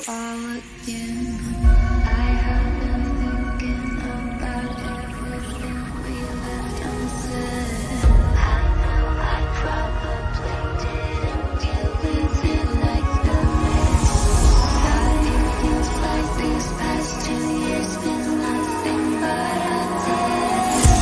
fall again. I have been thinking about everything we left unsaid. I know I probably didn't deal with it like the rest. God, it feels like these past 2 years been nothing but a test.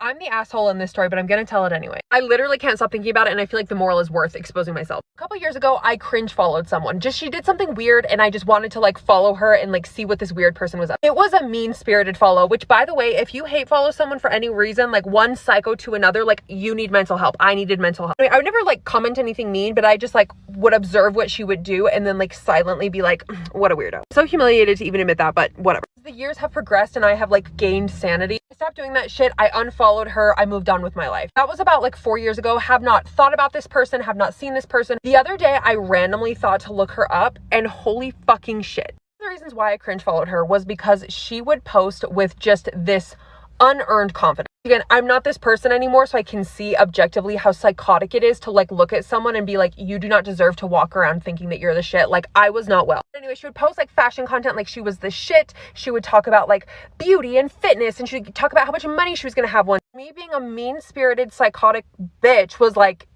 I'm the asshole in this story, but I'm gonna tell it anyway. I literally can't stop thinking about it, and I feel like the moral is worth exposing myself. A couple years ago, I cringe followed someone. She did something weird, and I just wanted to like follow her and like see what this weird person was up. It was a mean-spirited follow, which by the way, if you hate follow someone for any reason, like one psycho to another, like you need mental help. I needed mental help. I would never like comment anything mean, but I just like would observe what she would do and then like silently be like, what a weirdo. So humiliated to even admit that, but whatever. The years have progressed and I have like gained sanity. I stopped doing that shit. I unfollowed her. I moved on with my life. That was about like 4 years ago. Have not thought about this person, have not seen this person. The other day, I randomly thought to look her up and holy fucking shit. One of the reasons why I cringe followed her was because she would post with just this unearned confidence. Again, I'm not this person anymore, so I can see objectively how psychotic it is to like look at someone and be like, you do not deserve to walk around thinking that you're the shit. Like I was not well. Anyway, she would post like fashion content like she was the shit. She would talk about like beauty and fitness, and she would talk about how much money she was gonna have one. Me being a mean-spirited psychotic bitch was like,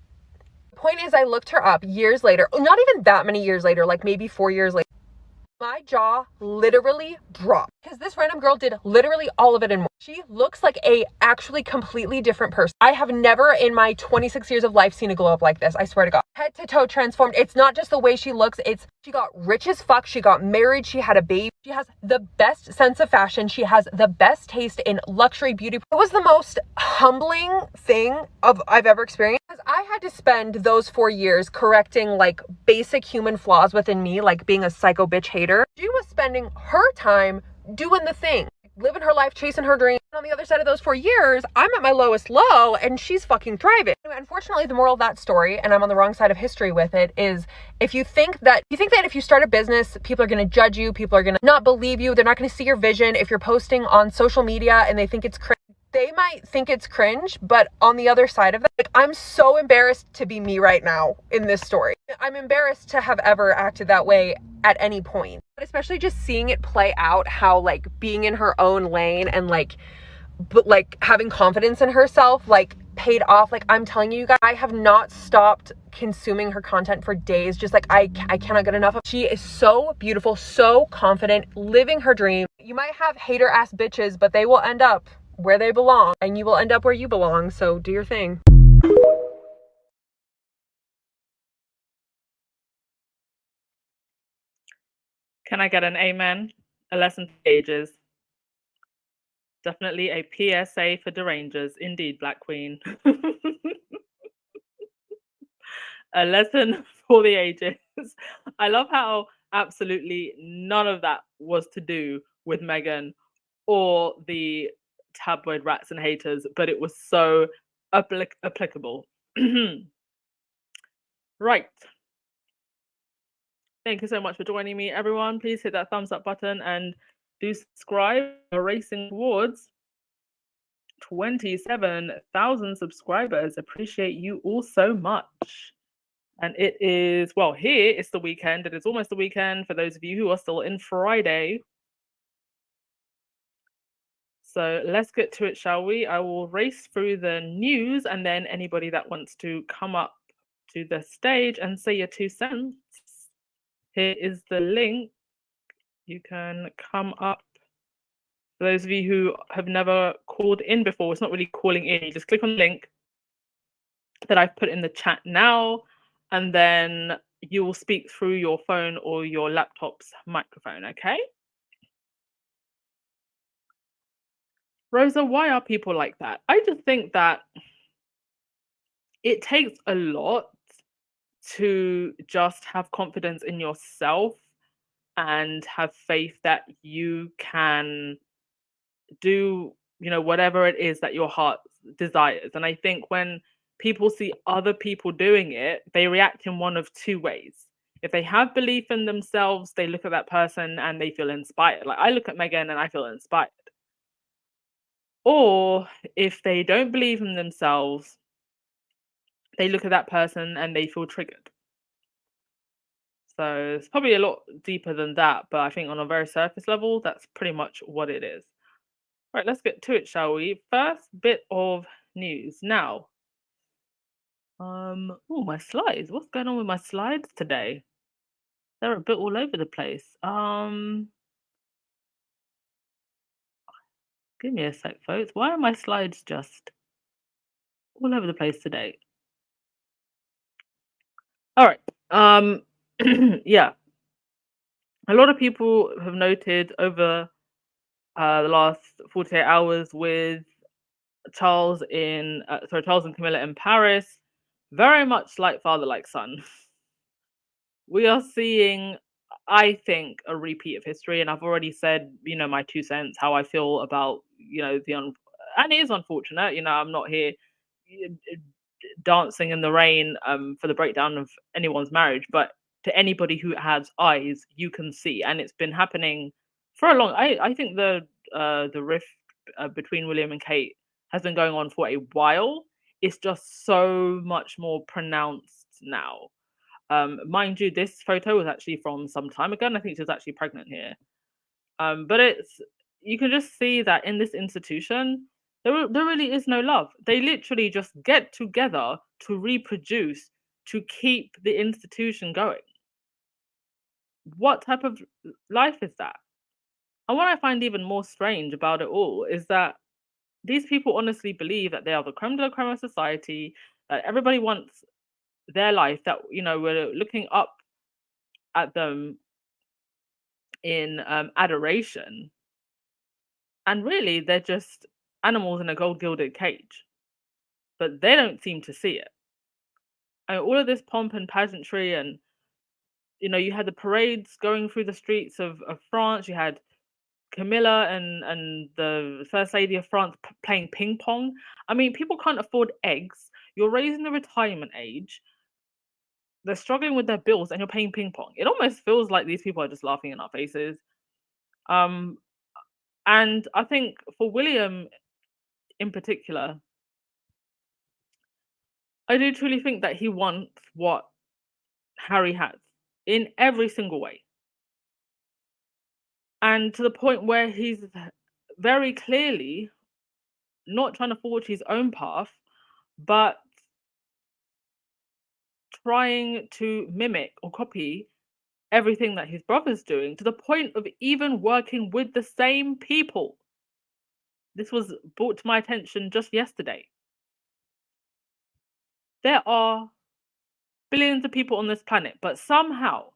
the point is I looked her up years later, not even that many years later, like maybe 4 years later. My jaw literally dropped because this random girl did literally all of it and more. She looks like a actually completely different person. I have never in my 26 years of life seen a glow up like this. I swear to God. Head to toe transformed. It's not just the way she looks. She got rich as fuck. She got married. She had a baby. She has the best sense of fashion. She has the best taste in luxury beauty. It was the most humbling thing I've ever experienced because I had to spend those 4 years correcting like basic human flaws within me, like being a psycho bitch hater. She was spending her time doing the thing, living her life, chasing her dream. On the other side of those 4 years, I'm at my lowest low and she's fucking thriving. Unfortunately, the moral of that story, and I'm on the wrong side of history with it, is if you think that if you start a business, people are going to judge you, people are going to not believe you, they're not going to see your vision. If you're posting on social media and they think it's cringe, they might think it's cringe, but on the other side of that, like, I'm so embarrassed to be me right now in this story. I'm embarrassed to have ever acted that way at any point, but especially just seeing it play out, how like being in her own lane and like having confidence in herself, like paid off. Like I'm telling you guys, I have not stopped consuming her content for days. Just like I cannot get enough of. She is so beautiful, so confident, living her dream. You might have hater ass bitches, but they will end up where they belong and you will end up where you belong. So do your thing. Can I get an amen? A lesson for ages. Definitely a PSA for derangers. Indeed, Black Queen. A lesson for the ages. I love how absolutely none of that was to do with Meghan or the tabloid rats and haters, but it was so applicable. Right. Thank you so much for joining me, everyone. Please hit that thumbs up button and do subscribe. We're racing towards 27,000 subscribers. Appreciate you all so much. And it is, well, here it's the weekend. It is almost the weekend for those of you who are still in Friday. So let's get to it, shall we? I will race through the news, and then anybody that wants to come up to the stage and say your 2 cents, here is the link. You can come up. For those of you who have never called in before, it's not really calling in. You just click on the link that I've put in the chat now, and then you will speak through your phone or your laptop's microphone, okay? Rosa, why are people like that? I just think that it takes a lot to just have confidence in yourself and have faith that you can do, whatever it is that your heart desires. And I think when people see other people doing it, they react in one of two ways. If they have belief in themselves, they look at that person and they feel inspired. Like I look at Megan and I feel inspired. Or if they don't believe in themselves, they look at that person and they feel triggered. So it's probably a lot deeper than that, but I think on a very surface level, that's pretty much what it is. Right, let's get to it, shall we? First bit of news. Now, oh, my slides. What's going on with my slides today? They're a bit all over the place. Give me a sec, folks. Why are my slides just all over the place today? All right. Yeah. A lot of people have noted over the last 48 hours with Charles and Camilla in Paris, very much like father, like son. We are seeing, I think, a repeat of history, and I've already said, my 2 cents, how I feel about, and it is unfortunate. I'm not here dancing in the rain for the breakdown of anyone's marriage, but to anybody who has eyes, you can see, and it's been happening for a long. I think the rift between William and Kate has been going on for a while. It's just so much more pronounced now. Mind you, this photo was actually from some time ago, and I think she was actually pregnant here. But you can just see that in this institution, there really is no love. They literally just get together to reproduce, to keep the institution going. What type of life is that? And what I find even more strange about it all is that these people honestly believe that they are the creme de la creme of society, that everybody wants their life, that, we're looking up at them in adoration. And really, they're just animals in a gold-gilded cage. But they don't seem to see it. And all of this pomp and pageantry, and, you had the parades going through the streets of France. You had Camilla and the First Lady of France playing ping pong. I mean, people can't afford eggs. You're raising the retirement age. They're struggling with their bills, and you're playing ping pong. It almost feels like these people are just laughing in our faces. And I think for William in particular, I do truly think that he wants what Harry has in every single way. And to the point where he's very clearly not trying to forge his own path, but trying to mimic or copy everything that his brother's doing, to the point of even working with the same people. This was brought to my attention just yesterday. There are billions of people on this planet, but somehow,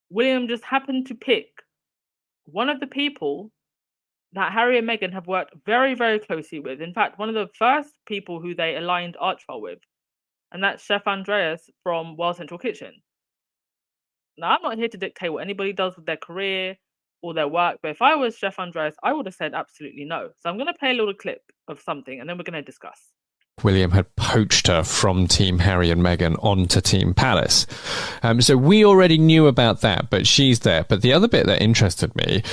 William just happened to pick one of the people that Harry and Meghan have worked very, very closely with. In fact, one of the first people who they aligned Archwell with, and that's Chef Andreas from World Central Kitchen. Now, I'm not here to dictate what anybody does with their career or their work, but if I was Chef Andreas, I would have said absolutely no. So I'm going to play a little clip of something, and then we're going to discuss. William had poached her from Team Harry and Meghan onto Team Palace. So we already knew about that, but she's there. But the other bit that interested me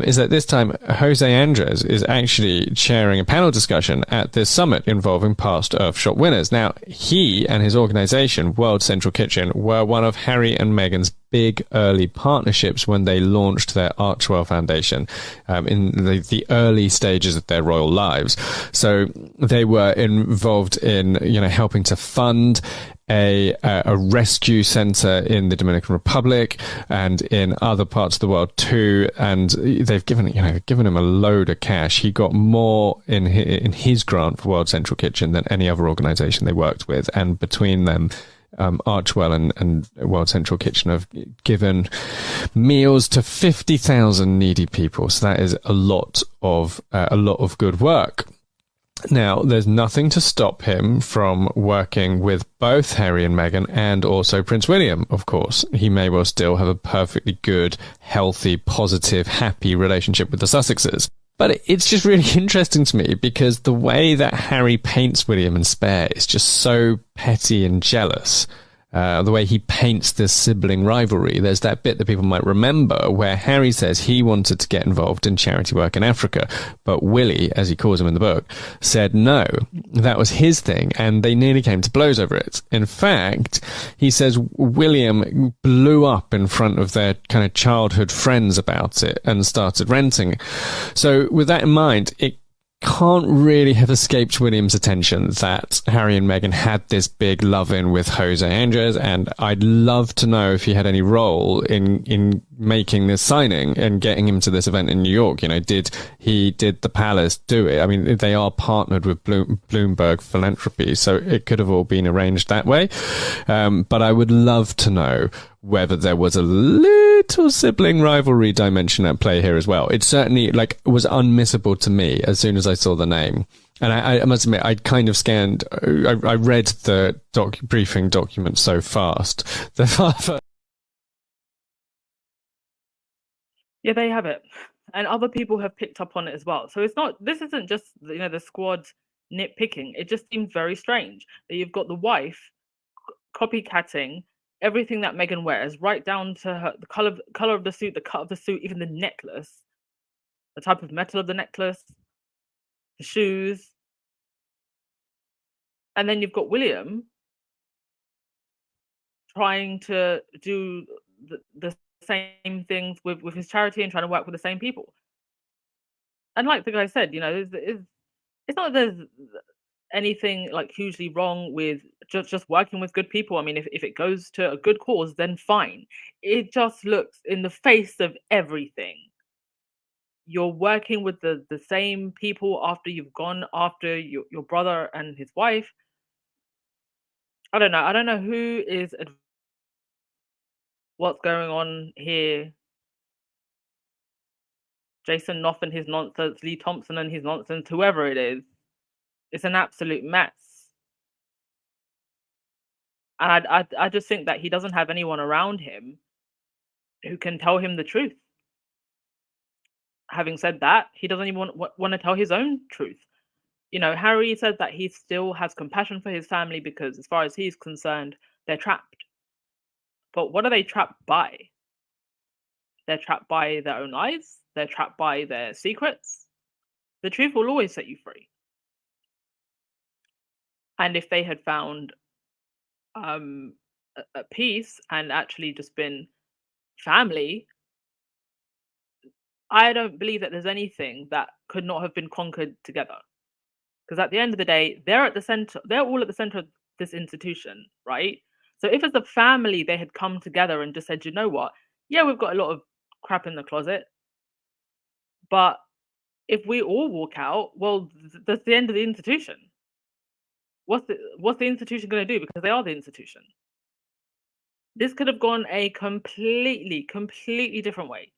is that this time Jose Andres is actually chairing a panel discussion at this summit involving past Earthshot winners. Now, he and his organization, World Central Kitchen, were one of Harry and Meghan's big early partnerships when they launched their Archwell Foundation in the early stages of their royal lives. So they were involved in, helping to fund a rescue center in the Dominican Republic and in other parts of the world too, and they've given him a load of cash. He got more in his grant for World Central Kitchen than any other organization they worked with, and between them, Archwell and World Central Kitchen have given meals to 50,000 needy people. So that is a lot of good work. Now, there's nothing to stop him from working with both Harry and Meghan and also Prince William, of course. He may well still have a perfectly good, healthy, positive, happy relationship with the Sussexes. But it's just really interesting to me because the way that Harry paints William and Spare is just so petty and jealous. The way he paints this sibling rivalry. There's that bit that people might remember where Harry says he wanted to get involved in charity work in Africa, but Willie, as he calls him in the book, said no, that was his thing, and they nearly came to blows over it. In fact, he says William blew up in front of their kind of childhood friends about it and started renting. So with that in mind, it can't really have escaped William's attention that Harry and Meghan had this big love-in with Jose Andres, and I'd love to know if he had any role in making this signing and getting him to this event in New York. Did the palace do it? I mean, they are partnered with Bloomberg Philanthropy, so it could have all been arranged that way. But I would love to know whether there was a little sibling rivalry dimension at play here as well. It certainly was unmissable to me as soon as I saw the name. And I must admit, I kind of scanned, I read the briefing document so fast. Yeah, they have it. And other people have picked up on it as well. So this isn't just, the squad nitpicking. It just seems very strange that you've got the wife copycatting everything that Meghan wears, right down to the color of the suit, the cut of the suit, even the necklace, the type of metal of the necklace, the shoes. And then you've got William trying to do the same things with his charity and trying to work with the same people. And like the guy said, it's not that there's anything hugely wrong with just working with good people. I mean, if it goes to a good cause, then fine. It just looks in the face of everything. You're working with the same people after you've gone after your brother and his wife. I don't know who is what's going on here. Jason Knopf and his nonsense, Lee Thompson and his nonsense, whoever it is. It's an absolute mess. And I just think that he doesn't have anyone around him who can tell him the truth. Having said that, he doesn't even want to tell his own truth. Harry says that he still has compassion for his family because, as far as he's concerned, they're trapped. But what are they trapped by? They're trapped by their own lives. They're trapped by their secrets. The truth will always set you free. And if they had found a peace and actually just been family, I don't believe that there's anything that could not have been conquered together. Because at the end of the day, they're all at the center of this institution, right? So if as a family they had come together and just said, you know what, yeah, we've got a lot of crap in the closet, but if we all walk out, well, that's the end of the institution. What's the institution going to do? Because they are the institution. This could have gone a completely different way.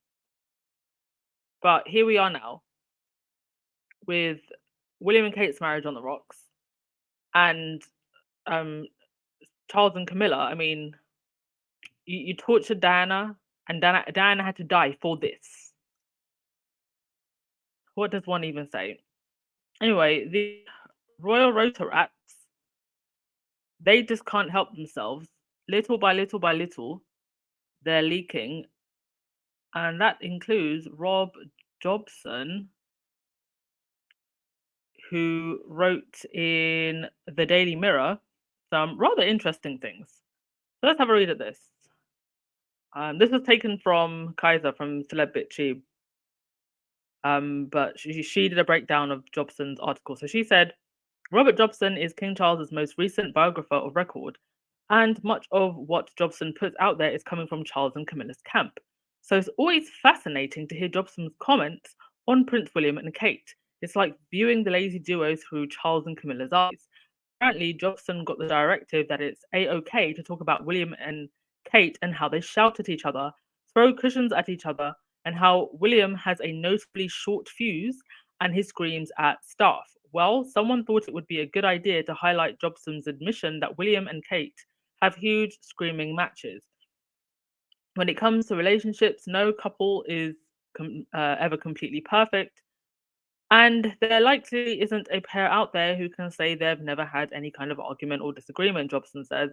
But here we are now with William and Kate's marriage on the rocks, and Charles and Camilla. I mean, you tortured Diana, and Diana had to die for this. What does one even say? Anyway, the Royal Rotaracts, they just can't help themselves. Little by little, they're leaking. And that includes Rob Jobson, who wrote in the Daily Mirror some rather interesting things. So let's have a read at this. This was taken from Kaiser from Celeb Bitchy. But she did a breakdown of Jobson's article. So she said, Robert Jobson is King Charles's most recent biographer of record, and much of what Jobson puts out there is coming from Charles and Camilla's camp. So it's always fascinating to hear Jobson's comments on Prince William and Kate. It's like viewing the lazy duo through Charles and Camilla's eyes. Apparently, Jobson got the directive that it's a-okay to talk about William and Kate and how they shout at each other, throw cushions at each other, and how William has a notably short fuse and he screams at staff. Well, someone thought it would be a good idea to highlight Jobson's admission that William and Kate have huge screaming matches. When it comes to relationships, no couple is ever completely perfect. And there likely isn't a pair out there who can say they've never had any kind of argument or disagreement, Jobson says.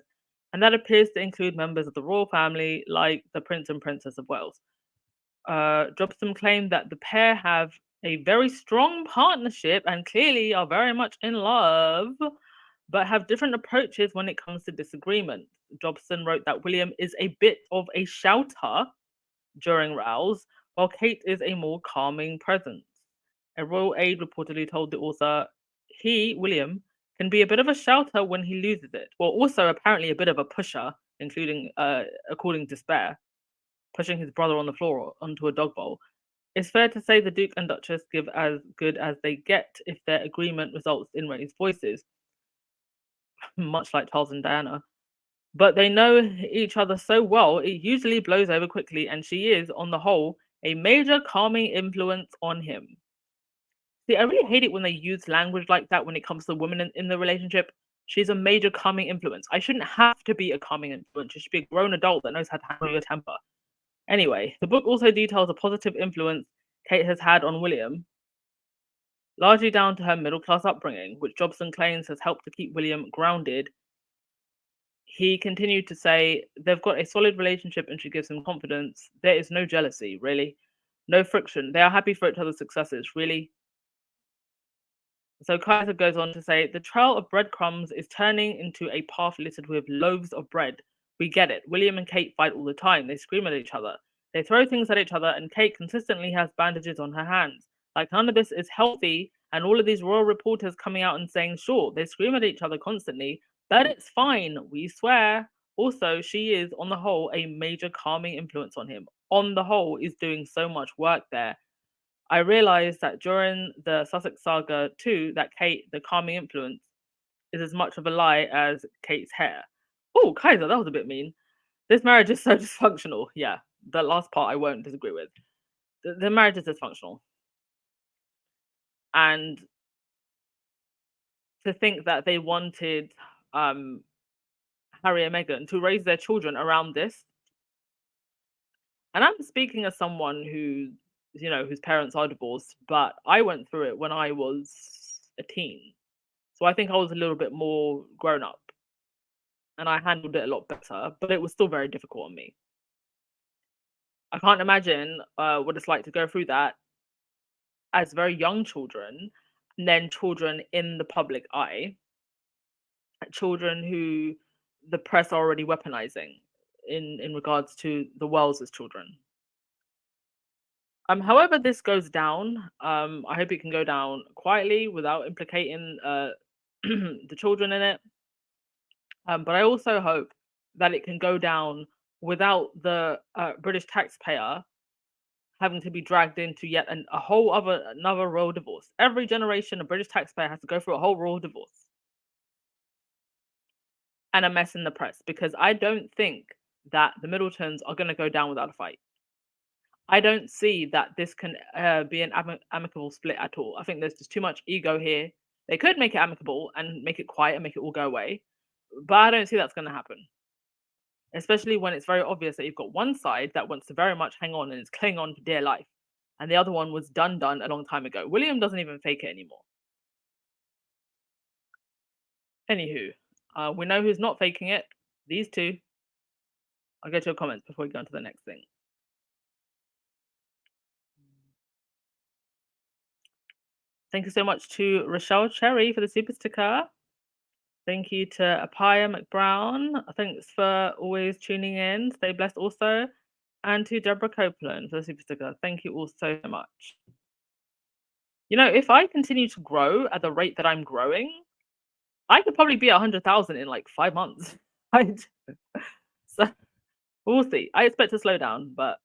And that appears to include members of the royal family, like the Prince and Princess of Wales. Jobson claimed that the pair have a very strong partnership and clearly are very much in love, but have different approaches when it comes to disagreement. Jobson wrote that William is a bit of a shouter during rows, while Kate is a more calming presence. A royal aide reportedly told the author he, William, can be a bit of a shouter when he loses it. Well, also apparently a bit of a pusher, including, according to Spare, pushing his brother on the floor onto a dog bowl. It's fair to say the Duke and Duchess give as good as they get if their agreement results in raised voices, much like Charles and Diana. But they know each other so well, it usually blows over quickly, and she is, on the whole, a major calming influence on him. See, I really hate it when they use language like that when it comes to women in the relationship. She's a major calming influence. I shouldn't have to be a calming influence. She should be a grown adult that knows how to handle your temper. Anyway, the book also details a positive influence Kate has had on William, largely down to her middle-class upbringing, which Jobson claims has helped to keep William grounded. He continued to say, they've got a solid relationship and she gives him confidence. There is no jealousy, really. No friction. They are happy for each other's successes, really. So Kaiser goes on to say, the trail of breadcrumbs is turning into a path littered with loaves of bread. We get it. William and Kate fight all the time. They scream at each other. They throw things at each other, and Kate consistently has bandages on her hands. Like, none of this is healthy, and all of these royal reporters coming out and saying, sure, they scream at each other constantly, but it's fine. We swear. Also, she is, on the whole, a major calming influence on him. On the whole, is doing so much work there. I realized that during the Sussex saga too, that Kate, the calming influence, is as much of a lie as Kate's hair. Oh, Kaiser, that was a bit mean. This marriage is so dysfunctional. Yeah, the last part I won't disagree with. The marriage is dysfunctional. And to think that they wanted Harry and Meghan to raise their children around this. And I'm speaking as someone who, whose parents are divorced, but I went through it when I was a teen. So I think I was a little bit more grown up and I handled it a lot better, but it was still very difficult on me. I can't imagine what it's like to go through that as very young children, and then children in the public eye, children who the press are already weaponizing in regards to the Wells's children. However this goes down, I hope it can go down quietly without implicating the children in it. But I also hope that it can go down without the British taxpayer having to be dragged into yet another royal divorce. Every generation, a British taxpayer has to go through a whole royal divorce and a mess in the press, because I don't think that the Middletons are going to go down without a fight. I don't see that this can be an amicable split at all. I think there's just too much ego here. They could make it amicable and make it quiet and make it all go away, but I don't see that's going to happen. Especially when it's very obvious that you've got one side that wants to very much hang on and is clinging on for dear life, and the other one was done a long time ago. William doesn't even fake it anymore. Anywho, we know who's not faking it. These two. I'll get to your comments before we go on to the next thing. Thank you so much to Rochelle Cherry for the super sticker. Thank you to Apaya McBrown. Thanks for always tuning in. Stay blessed also. And to Deborah Copeland for the super sticker. Thank you all so much. You know, if I continue to grow at the rate that I'm growing, I could probably be 100,000 in like 5 months. So we'll see. I expect to slow down, but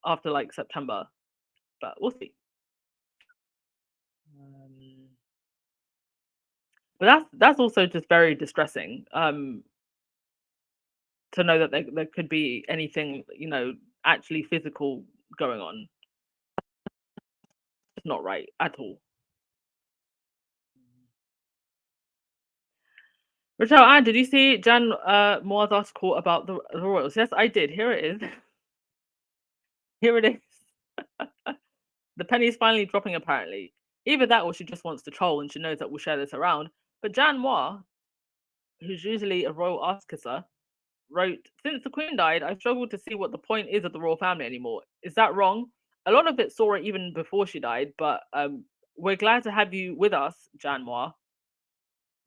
after like September, but we'll see. But that's also just very distressing. To know that there could be anything, you know, actually physical going on. It's not right at all. Rachel, Anne, did you see Jan Moa's article about the royals? Yes, I did. Here it is. Here it is. The penny's finally dropping, apparently. Either that or she just wants to troll and she knows that we'll share this around. But Jan Moa, who's usually a royal ass kisser, wrote, "Since the Queen died, I've struggled to see what the point is of the royal family anymore. Is that wrong? A lot of it saw it even before she died, but we're glad to have you with us, Jan Moa.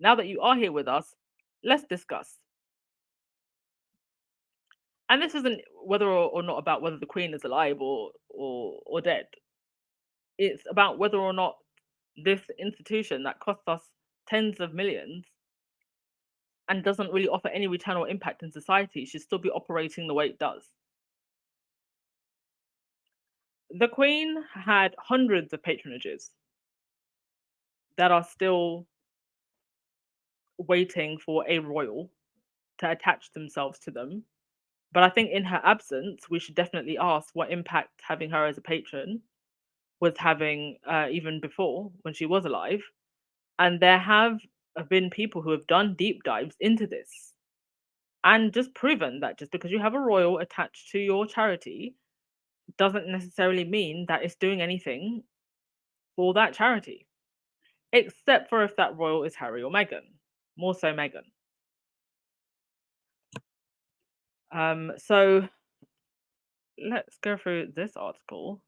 Now that you are here with us, let's discuss." And this isn't whether or not about whether the Queen is alive or dead. It's about whether or not this institution that costs us tens of millions and doesn't really offer any return or impact in society should still be operating the way it does. The Queen had hundreds of patronages that are still waiting for a royal to attach themselves to them. But I think in her absence, we should definitely ask what impact having her as a patron was having even before when she was alive. And there have been people who have done deep dives into this and just proven that just because you have a royal attached to your charity doesn't necessarily mean that it's doing anything for that charity, except for if that royal is Harry or Meghan, more so Meghan. So let's go through this article.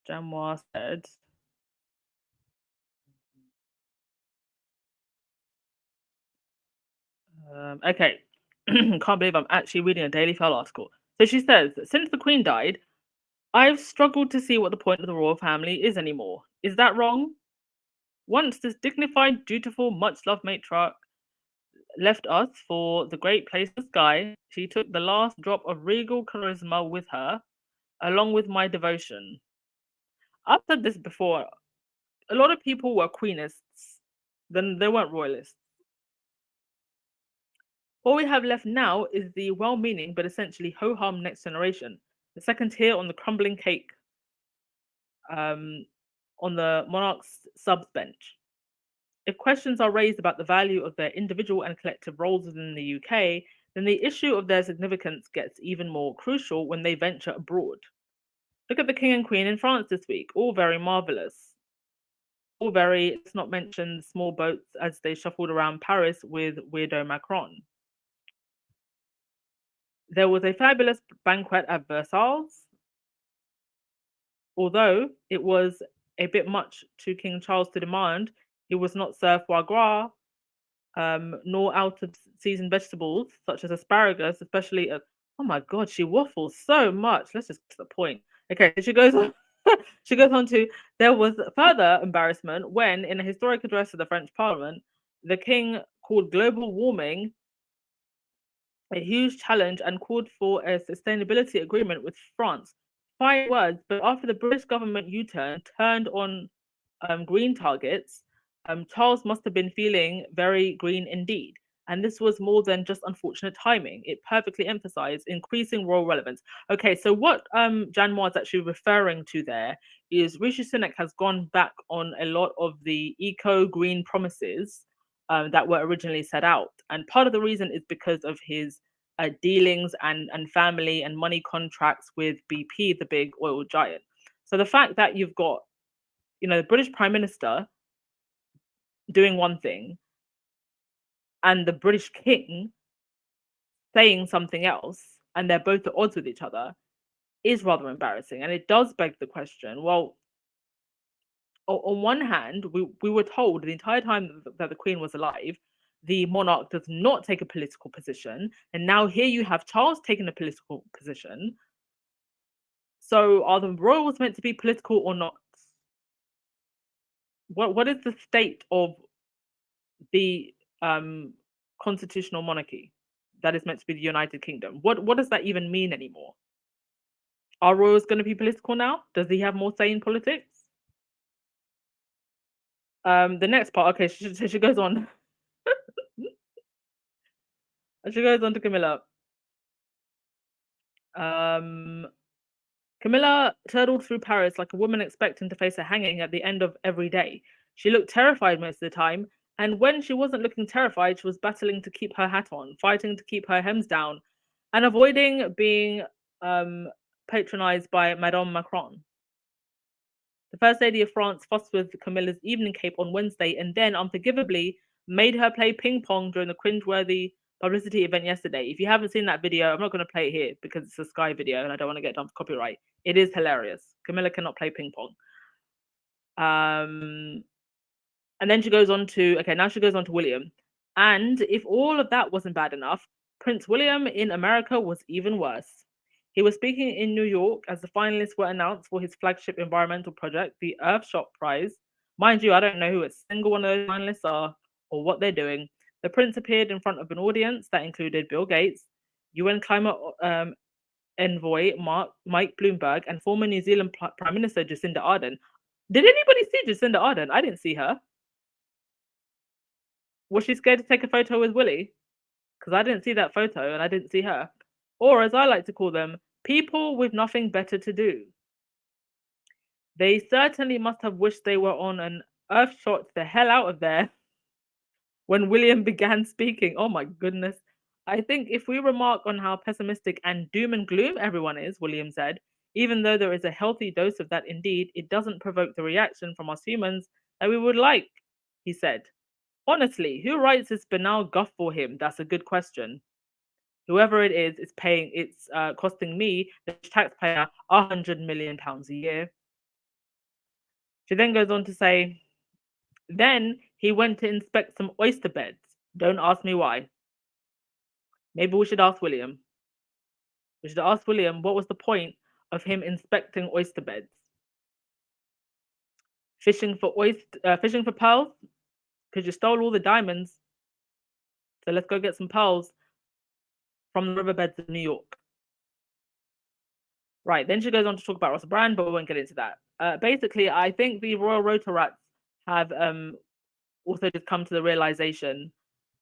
Jamois said, okay, can't believe I'm actually reading a Daily Mail article. So she says, since the Queen died, I've struggled to see what the point of the royal family is anymore. Is that wrong? Once this dignified, dutiful, much-loved matriarch left us for the great place of sky, she took the last drop of regal charisma with her, along with my devotion. I've said this before. A lot of people were Queenists, then they weren't royalists. What we have left now is the well-meaning but essentially ho-hum next generation, the second tier on the crumbling cake, on the monarch's subs bench. If questions are raised about the value of their individual and collective roles within the UK, then the issue of their significance gets even more crucial when they venture abroad. Look at the King and Queen in France this week, all very marvellous. All very, let's not mention small boats as they shuffled around Paris with weirdo Macron. There was a fabulous banquet at Versailles, although it was a bit much to King Charles to demand. He was not served foie gras, nor out of season vegetables such as asparagus, especially. Oh my God, she waffles so much. Let's just get to the point. Okay, she goes on. She goes on to, there was further embarrassment when, in a historic address to the French Parliament, the King called global warming a huge challenge and called for a sustainability agreement with France. 5 words, but after the British government U-turn turned on green targets, Charles must have been feeling very green indeed. And this was more than just unfortunate timing. It perfectly emphasized increasing royal relevance. Okay, so what Jan Moore is actually referring to there is Rishi Sunak has gone back on a lot of the eco-green promises that were originally set out. And part of the reason is because of his dealings and family and money contracts with BP, the big oil giant. So the fact that you've got, you know, the British Prime Minister doing one thing and the British King saying something else, and they're both at odds with each other, is rather embarrassing. And it does beg the question, well, on one hand, we were told the entire time that the Queen was alive the monarch does not take a political position, and now here you have Charles taking a political position. So are the royals meant to be political or not? What is the state of the constitutional monarchy that is meant to be the United Kingdom? What does that even mean anymore? Are royals going to be political now? Does he have more say in politics? The next part, okay, she goes on. She goes on to Camilla. Camilla turtled through Paris like a woman expecting to face a hanging at the end of every day. She looked terrified most of the time, and when she wasn't looking terrified, she was battling to keep her hat on, fighting to keep her hems down, and avoiding being patronized by Madame Macron. The First Lady of France fussed with Camilla's evening cape on Wednesday and then, unforgivably, made her play ping pong during the cringeworthy publicity event yesterday. If you haven't seen that video, I'm not going to play it here because it's a Sky video and I don't want to get done for copyright. It is hilarious. Camilla cannot play ping pong. And then she goes on to, okay, now she goes on to William. And if all of that wasn't bad enough, Prince William in America was even worse. He was speaking in New York as the finalists were announced for his flagship environmental project, the Earthshot Prize. Mind you, I don't know who a single one of those finalists are or what they're doing. The prince appeared in front of an audience that included Bill Gates, UN climate envoy Mike Bloomberg, and former New Zealand Prime Minister Jacinda Ardern. Did anybody see Jacinda Ardern? I didn't see her. Was she scared to take a photo with Willie? Because I didn't see that photo and I didn't see her. Or, as I like to call them, people with nothing better to do. They certainly must have wished they were on an earth shot the hell out of there when William began speaking. Oh my goodness. I think if we remark on how pessimistic and doom and gloom everyone is, William said, even though there is a healthy dose of that indeed, it doesn't provoke the reaction from us humans that we would like, he said. Honestly, who writes this banal guff for him? That's a good question. Whoever it is it's costing me, the taxpayer, £100 million a year. She then goes on to say, then he went to inspect some oyster beds. Don't ask me why. Maybe we should ask William. We should ask William what was the point of him inspecting oyster beds. Fishing for pearls? Because you stole all the diamonds. So let's go get some pearls from the riverbeds of New York. Right, then she goes on to talk about Russell Brand, but we won't get into that. Basically, I think the Royal Rotor Rats have also just come to the realization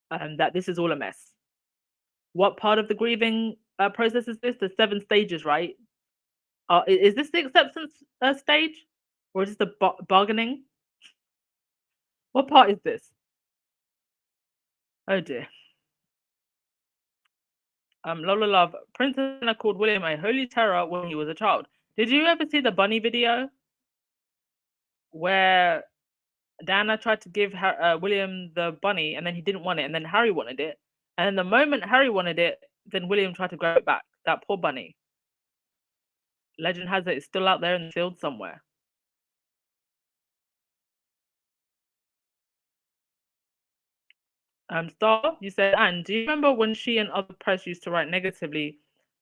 that this is all a mess. What part of the grieving process is this? The 7 stages, right? Is this the acceptance stage? Or is this the bargaining? What part is this? Oh dear. Lola Love, Princess Anna called William a holy terror when he was a child. Did you ever see the bunny video where Diana tried to give William the bunny and then he didn't want it and then Harry wanted it, and the moment Harry wanted it, then William tried to grab it back? That poor bunny. Legend has it it's still out there in the field somewhere. Star, you said, Anne, do you remember when she and other press used to write negatively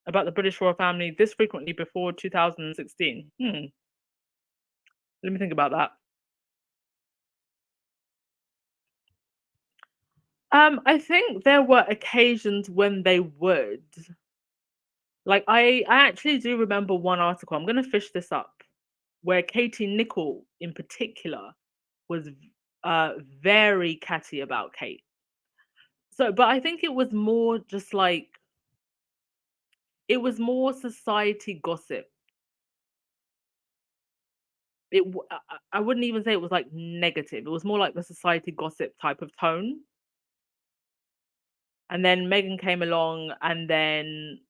about the British royal family this frequently before 2016? Let me think about that. I think there were occasions when they would. Like, I actually do remember one article, I'm going to fish this up, where Katie Nicholl in particular was very catty about Kate. So, but I think it was more just like, it was more society gossip. I wouldn't even say it was like negative. It was more like the society gossip type of tone. And then Meghan came along, and then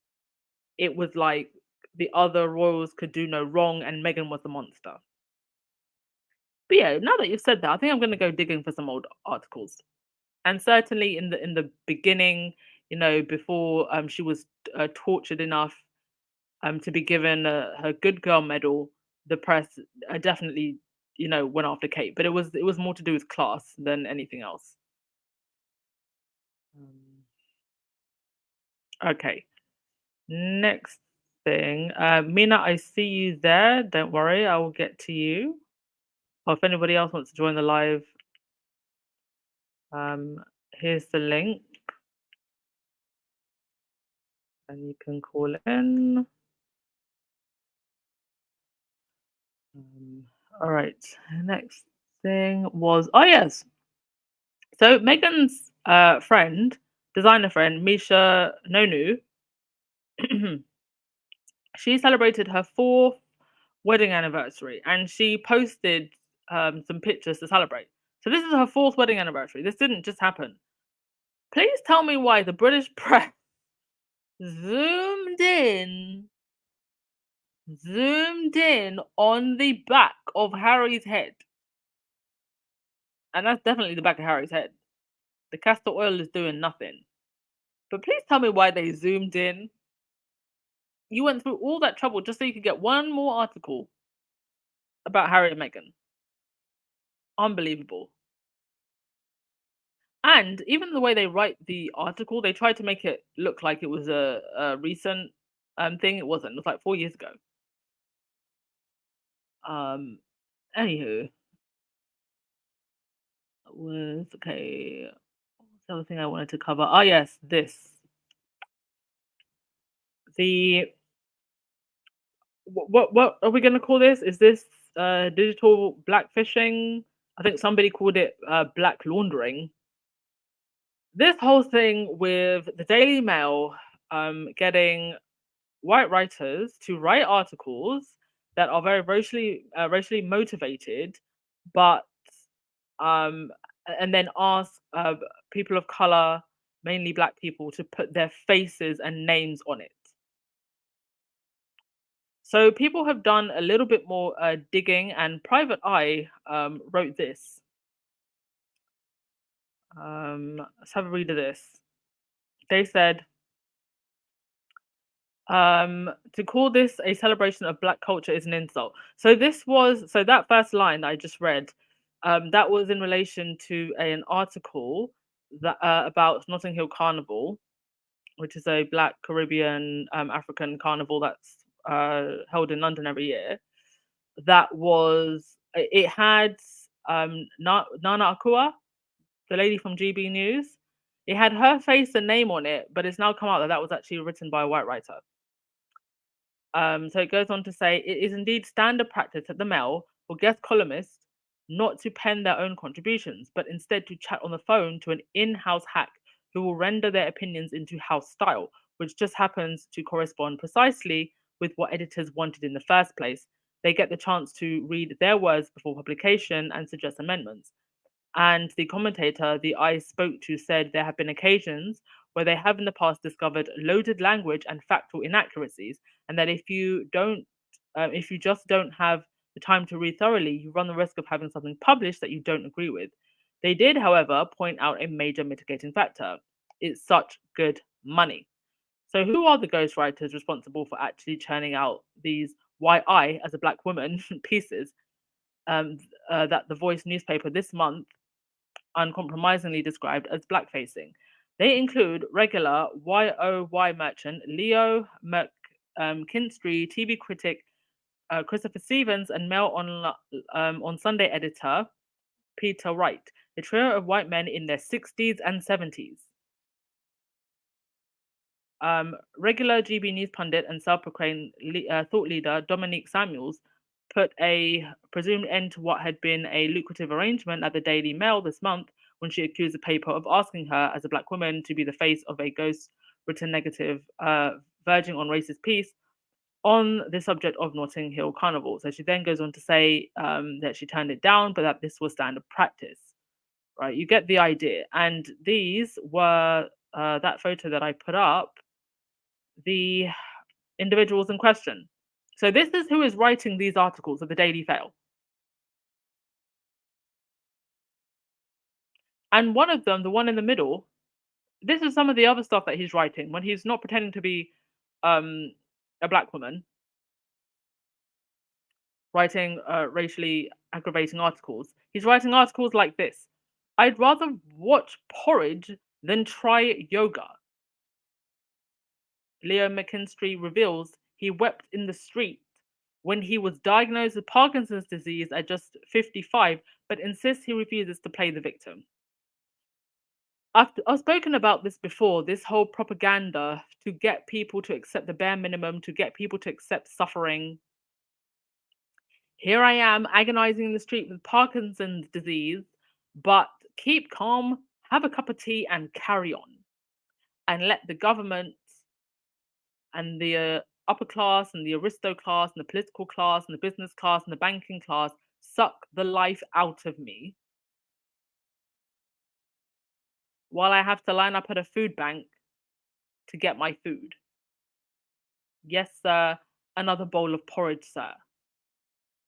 it was like the other royals could do no wrong, and Meghan was the monster. But yeah, now that you've said that, I think I'm going to go digging for some old articles. And certainly in the beginning, you know, before she was tortured enough to be given her Good Girl medal, the press definitely, you know, went after Kate. But it was more to do with class than anything else. Okay. Next thing. Mina, I see you there. Don't worry, I will get to you. Or if anybody else wants to join the live, here's the link. And you can call in. All right. Next thing was, oh yes. So Megan's friend, designer friend, Misha Nonu, she celebrated her 4th wedding anniversary and she posted some pictures to celebrate. So this is her 4th wedding anniversary. This didn't just happen. Please tell me why the British press zoomed in on the back of Harry's head. And that's definitely the back of Harry's head. The castor oil is doing nothing. But please tell me why they zoomed in. You went through all that trouble just so you could get one more article about Harry and Meghan. Unbelievable. And even the way they write the article, they tried to make it look like it was a recent thing. It wasn't. It was like 4 years ago. Anywho, was okay. What's the other thing I wanted to cover? Oh yes, this. The what are we going to call this? Is this digital blackfishing? I think somebody called it black laundering. This whole thing with the Daily Mail getting white writers to write articles that are very racially motivated, but and then ask people of color, mainly black people, to put their faces and names on it. So people have done a little bit more digging, and Private Eye wrote this. Let's have a read of this. They said, to call this a celebration of black culture is an insult. So that first line that I just read, that was in relation to an article that about Notting Hill Carnival, which is a Black Caribbean African carnival that's held in London every year. It had Nana Akua, the lady from GB News. It had her face and name on it, but it's now come out that was actually written by a white writer. So it goes on to say, it is indeed standard practice at the Mail for guest columnists not to pen their own contributions, but instead to chat on the phone to an in-house hack who will render their opinions into house style, which just happens to correspond precisely with what editors wanted in the first place. They get the chance to read their words before publication and suggest amendments. And the commentator the I spoke to said there have been occasions where they have in the past discovered loaded language and factual inaccuracies, and that if you just don't have the time to read thoroughly, you run the risk of having something published that you don't agree with. They did, however, point out a major mitigating factor. It's such good money. So who are the ghostwriters responsible for actually churning out these Why I, as a black woman, pieces that The Voice newspaper this month uncompromisingly described as blackfacing? They include regular YOY merchant Leo McKinstry, TV critic Christopher Stevens, and Mail on Sunday editor Peter Wright, a trio of white men in their 60s and 70s. Regular GB News pundit and self-proclaimed thought leader Dominique Samuels put a presumed end to what had been a lucrative arrangement at the Daily Mail this month when she accused the paper of asking her, as a black woman, to be the face of a ghost-written negative verging on racist piece on the subject of Notting Hill Carnival. So she then goes on to say that she turned it down, but that this was standard practice. Right, you get the idea. And these were that photo that I put up, the individuals in question. So this is who is writing these articles of the Daily Fail. And one of them, the one in the middle, this is some of the other stuff that he's writing when he's not pretending to be a black woman, writing racially aggravating articles. He's writing articles like this. I'd rather watch porridge then try yoga. Leo McKinstry reveals he wept in the street when he was diagnosed with Parkinson's disease at just 55, but insists he refuses to play the victim. I've spoken about this before, this whole propaganda to get people to accept the bare minimum, to get people to accept suffering. Here I am agonizing in the street with Parkinson's disease, but keep calm, have a cup of tea, and carry on. And let the government and the upper class and the aristo class and the political class and the business class and the banking class suck the life out of me while I have to line up at a food bank to get my food. Yes, sir, another bowl of porridge, sir.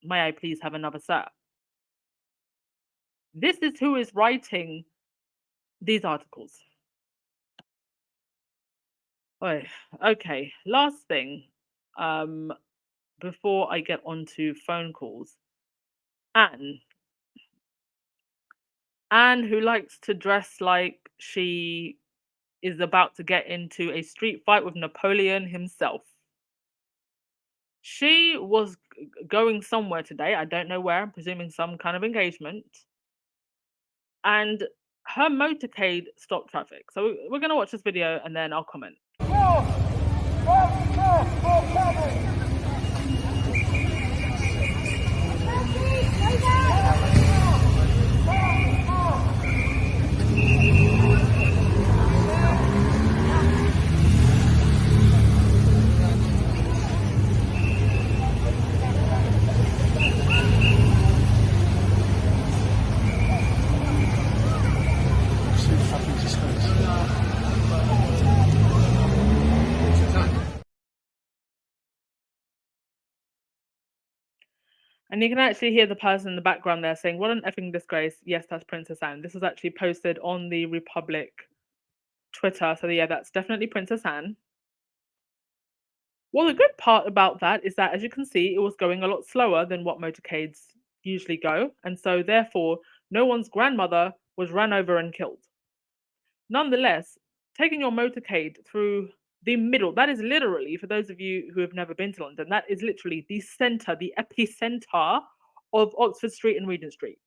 May I please have another, sir? This is who is writing these articles. Okay, last thing, before I get on to phone calls. Anne, who likes to dress like she is about to get into a street fight with Napoleon himself. She was going somewhere today, I don't know where, I'm presuming some kind of engagement, and her motorcade stopped traffic. So we're going to watch this video and then I'll comment. And you can actually hear the person in the background there saying, "What an effing disgrace." Yes, that's Princess Anne. This was actually posted on the Republic Twitter. So yeah, that's definitely Princess Anne. Well, the good part about that is that, as you can see, it was going a lot slower than what motorcades usually go. And so therefore, no one's grandmother was run over and killed. Nonetheless, taking your motorcade through the middle, that is literally, for those of you who have never been to London, that is literally the center, the epicenter of Oxford Street and Regent Street.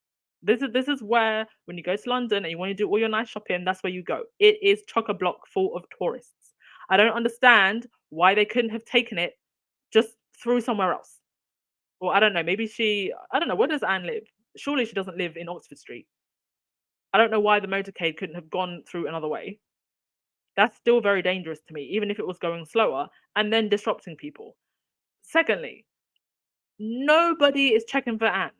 This is where, when you go to London and you want to do all your nice shopping, that's where you go. It is chock-a-block full of tourists. I don't understand why they couldn't have taken it just through somewhere else. Or I don't know, maybe I don't know, where does Anne live? Surely she doesn't live in Oxford Street. I don't know why the motorcade couldn't have gone through another way. That's still very dangerous to me, even if it was going slower and then disrupting people. Secondly, nobody is checking for Anne.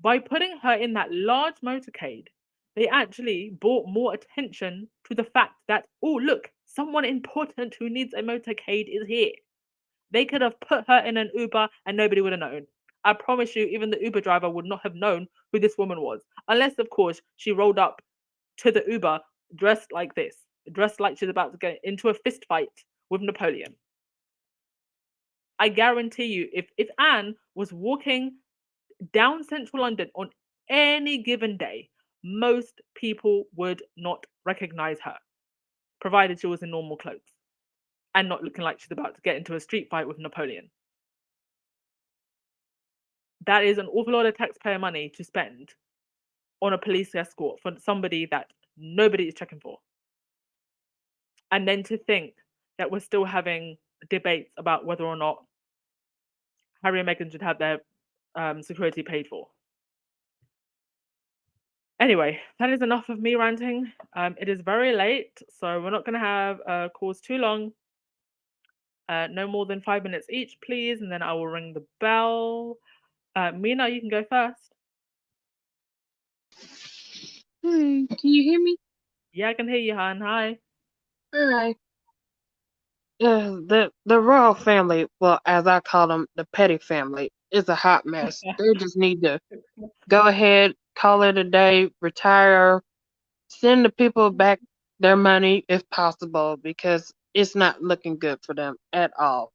By putting her in that large motorcade, they actually brought more attention to the fact that, oh, look, someone important who needs a motorcade is here. They could have put her in an Uber and nobody would have known. I promise you, even the Uber driver would not have known who this woman was. Unless, of course, she rolled up to the Uber dressed like this, dressed like she's about to get into a fist fight with Napoleon. I guarantee you, if Anne was walking down central London on any given day, most people would not recognize her, provided she was in normal clothes and not looking like she's about to get into a street fight with Napoleon. That is an awful lot of taxpayer money to spend on a police escort for somebody that nobody is checking for. And then to think that we're still having debates about whether or not Harry and Meghan should have their security paid for. Anyway, that is enough of me ranting. It is very late, so we're not going to have calls too long. No more than 5 minutes each, please, and then I will ring the bell. Mina, you can go first. Can you hear me? Yeah, I can hear you, hon. Hi. All right. The royal family, well, as I call them, the petty family, is a hot mess. They just need to go ahead, call it a day, retire, send the people back their money if possible, because it's not looking good for them at all.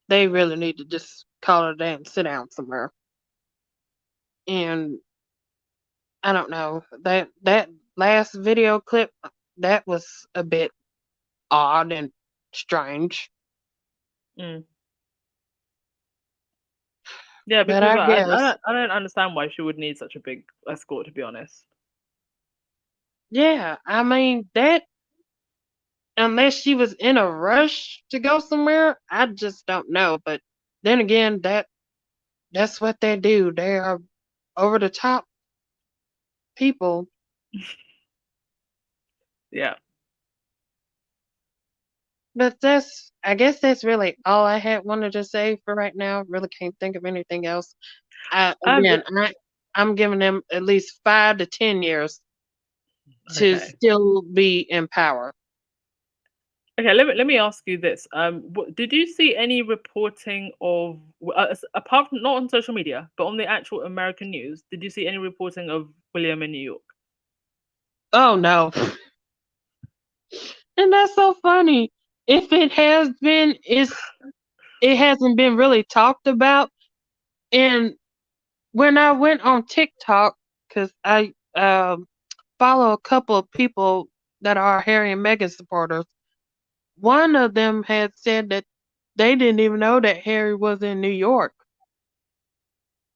They really need to just call it a day and sit down somewhere. And I don't know, that last video clip, that was a bit odd and strange. Mm. Yeah, But because I guess, I don't understand why she would need such a big escort, to be honest. yeah, I mean, that, unless she was in a rush to go somewhere, I just don't know. But then again, that's what they do. They are over the top people. Yeah. But I guess that's really all I had wanted to say for right now. Really can't think of anything else. Yeah. I'm giving them at least 5 to 10 years to Okay. still be in power. Okay, let me ask you this. Did you see any reporting of, apart from not on social media, but on the actual American news, did you see any reporting of William in New York? Oh no. And that's so funny. If it has been, it hasn't been really talked about. And when I went on TikTok, because I follow a couple of people that are Harry and Meghan supporters, one of them had said that they didn't even know that Harry was in New York.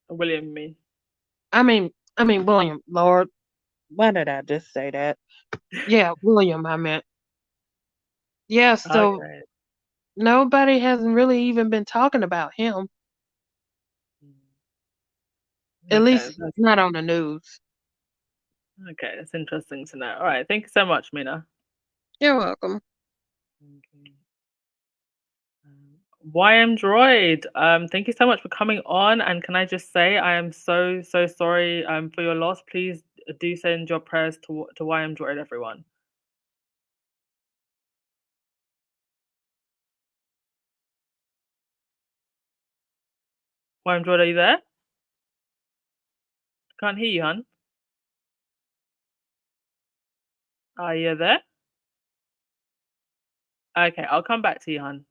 William, you mean? I mean William. Lord, why did I just say that? Yeah, William. I meant. Yeah. So Okay. nobody hasn't really even been talking about him. At Okay. least not on the news. Okay, that's interesting to know. All right, thank you so much, Mina. You're welcome. Okay. YM Droid, thank you so much for coming on. And can I just say, I am so sorry for your loss. Please do send your prayers to YM Droid, everyone. YM Droid, are you there? Can't hear you, hon. Are you there? Okay, I'll come back to you, hon.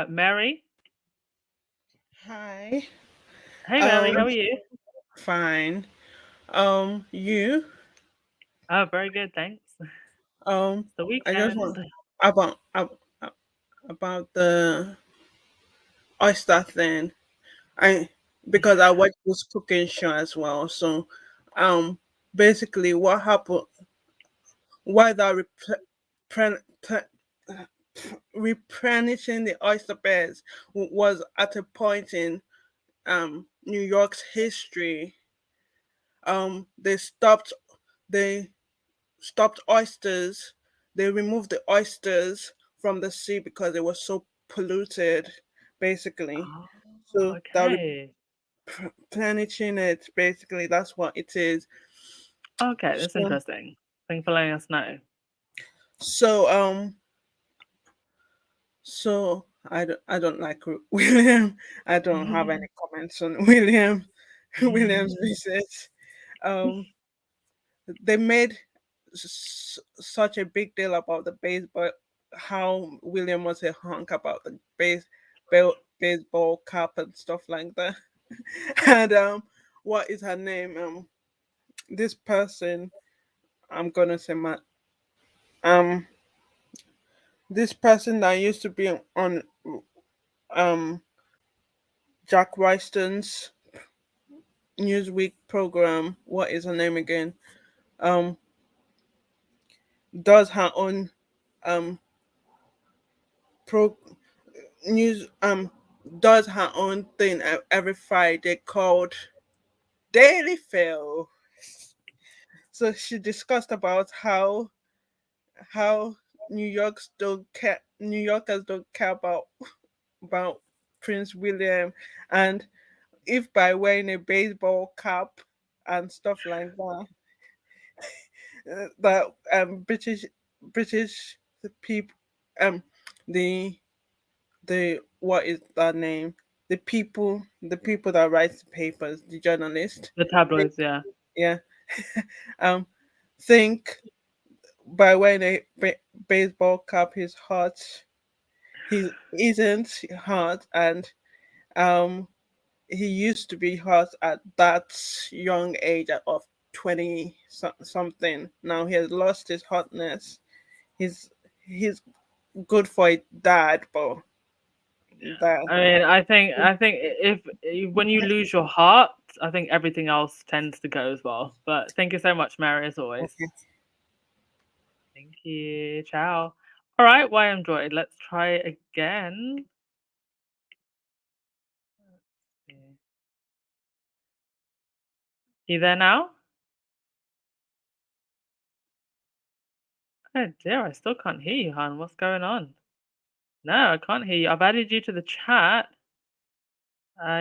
Mary. Hi. Hey, Mary, how Um, are you? fine. You. Oh, very good, thanks. It's the I just weekend. want about ab- about the oyster thing. I because I watched this cooking show as well. So, um, basically, what happened? Why that replenishing the oyster beds was at a point in New York's history. They they stopped oysters. They removed the oysters from the sea because it was so polluted, basically. Oh, So that okay. replenishing it, basically, that's what it is. Okay, that's So, interesting. Thanks for letting us know. so, I don't like William. I don't have any comments on William's visit. Um, they made such a big deal about the baseball, how William was a hunk about the baseball cap and stuff like that. And what is her name? This person, I'm gonna say my um, this person that used to be on um Jack Ryston's Newsweek program. What is her name again? Um, does her own um pro news does her own thing every Friday called Daily Fail. So she discussed about how New Yorkers don't care about Prince William, and if by wearing a baseball cap and stuff like that, that British people um the what is that name? The people that write the papers, the journalists, The they, tabloids, yeah. yeah, um, think by wearing a baseball cap he's hot. He isn't hot, and um, he used to be hot at that young age of 20 something. Now he has lost his hotness. He's good for a dad, but that I mean, I think if when you lose your heart, I think everything else tends to go as well. But thank you so much, Mary, as always. okay. Thank you. Ciao. All right, why enjoyed. Let's try again. You there now? Oh dear, I still can't hear you, hon. What's going on? No, I can't hear you. I've added you to the chat.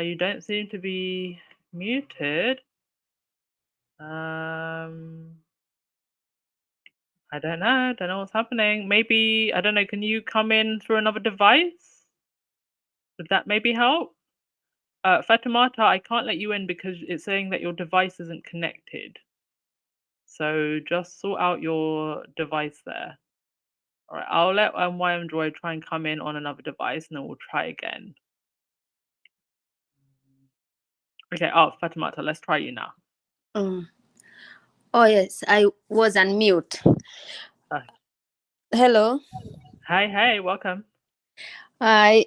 You don't seem to be muted. I don't know. Don't know what's happening. Maybe, I don't know. Can you come in through another device? Would that maybe help? Fatimata, I can't let you in because it's saying that your device isn't connected. So just sort out your device there. All right, I'll let YM try and come in on another device and then we'll try again. Okay, Fatimata, let's try you now. Oh yes, I was on mute. Hello. Hey, welcome. I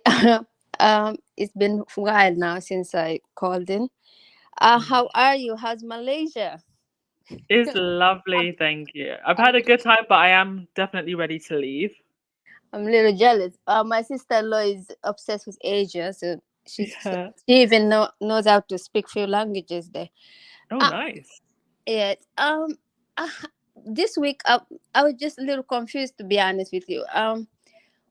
it's been a while now since I called in. How are you? How's Malaysia? It's lovely, thank you. I've had a good time, but I am definitely ready to leave. I'm a little jealous. My sister-in-law is obsessed with Asia, so she even knows how to speak few languages there. Oh, nice. Yeah. This week I was just a little confused, to be honest with you.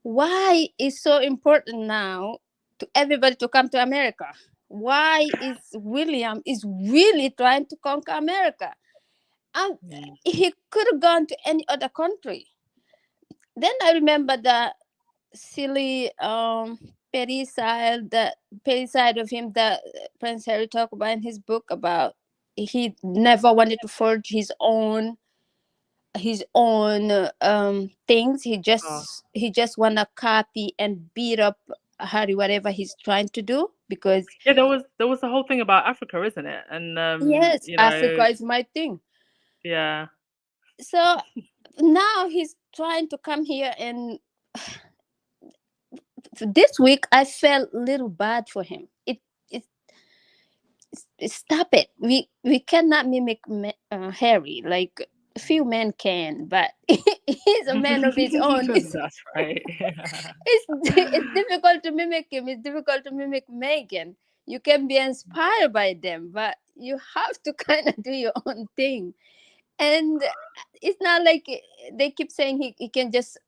Why is so important now to everybody to come to America? Why is William is really trying to conquer America? He could have gone to any other country. Then I remember the silly petty side of him that Prince Harry talked about in his book about he never wanted to forge his own things. He just wanna copy and beat up Harry whatever he's trying to do, because there was the whole thing about Africa, isn't it? And yes, Africa is my thing. Yeah. So now he's trying to come here, and this week I felt a little bad for him. Stop it. We cannot mimic Harry. Like a few men can, but he's a man of his own. That's right. It's difficult to mimic him. It's difficult to mimic Meghan. You can be inspired by them, but you have to kind of do your own thing. And it's not like they keep saying he can just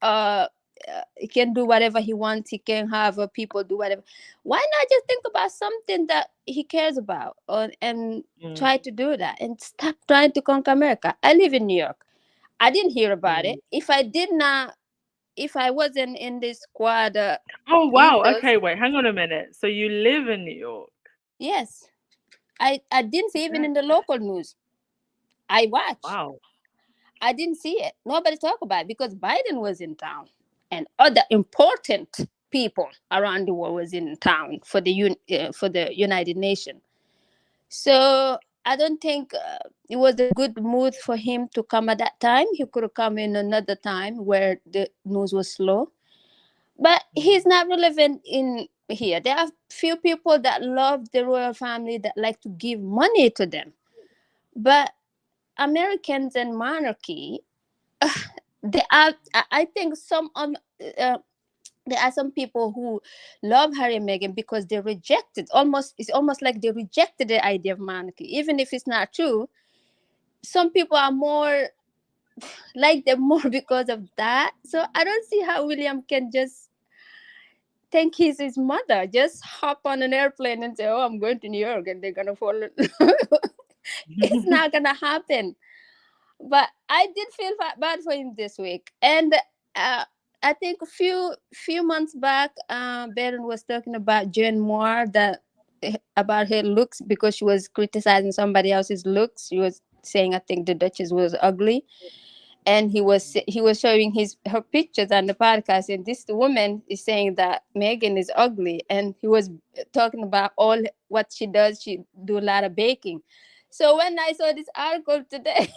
he can do whatever he wants. He can have people do whatever. Why not just think about something that he cares about, and try to do that, and stop trying to conquer America? I live in New York. I didn't hear about it. If I wasn't in this squad. Oh wow. Okay, wait. Hang on a minute. So you live in New York? Yes. I didn't see even in the local news. I watched. Wow. I didn't see it. Nobody talked about it because Biden was in town, and other important people around the world was in town for the United Nations. So I don't think it was a good mood for him to come at that time. He could have come in another time where the news was slow. But he's not relevant in here. There are few people that love the royal family that like to give money to them. But Americans and monarchy, there are, I think there are some people who love Harry and Meghan because they rejected, it's almost like they rejected the idea of monarchy. Even if it's not true, some people are more like them more because of that. So I don't see how William can just think he's his mother, just hop on an airplane and say, oh, I'm going to New York, and they're gonna follow. It's not gonna happen. But I did feel bad for him this week. And I think a few months back, Baron was talking about Jane Moore, about her looks, because she was criticizing somebody else's looks. She was saying, I think the Duchess was ugly. And he was showing her pictures on the podcast, and this woman is saying that Meghan is ugly, and he was talking about all what she does. She do a lot of baking. So when I saw this article today,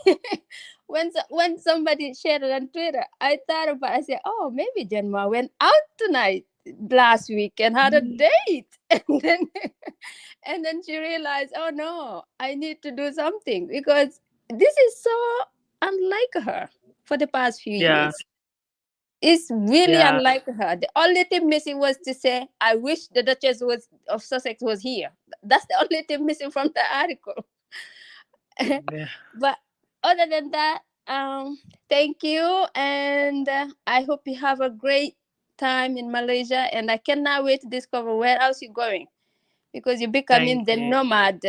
when somebody shared it on Twitter, I thought about. I said, "Oh, maybe Janma went out tonight last week and had a date," and then she realized, "Oh no, I need to do something because this is so unlike her for the past few Yeah. years. It's really Yeah. unlike her. The only thing missing was to say, I wish the Duchess of Sussex was here. That's the only thing missing from the article. Yeah. But other than that, thank you. And I hope you have a great time in Malaysia. And I cannot wait to discover where else you're going because you're becoming Thank the you. nomad.